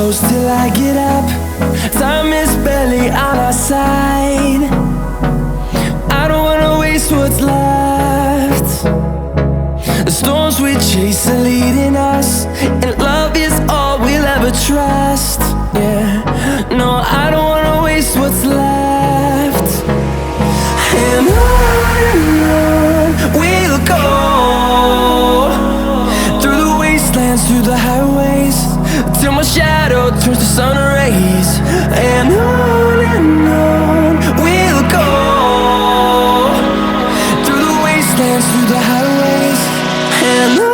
close till I get up. Time is barely on our side. I don't wanna waste what's left. The storms we chase are leading us, and love is all we'll ever trust. Yeah, no, I don't wanna waste what's left. And on we'll go, through the wastelands, through the highways, till my shadow turns to sun rays. And on we'll go, through the wastelands, through the highways, and on.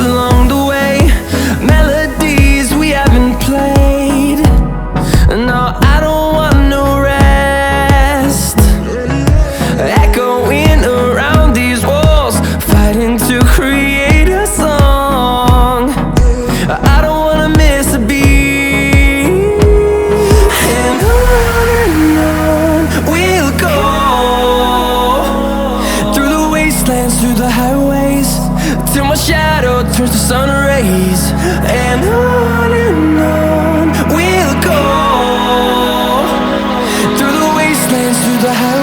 Along the way, melodies we haven't played. No, I don't want no rest. Echoing around these walls, fighting to create a song. I don't wanna miss a beat. And on we'll go, through the wastelands, through the highways, till my shadow turns to sun rays. And on we'll go, through the wastelands, through the highways.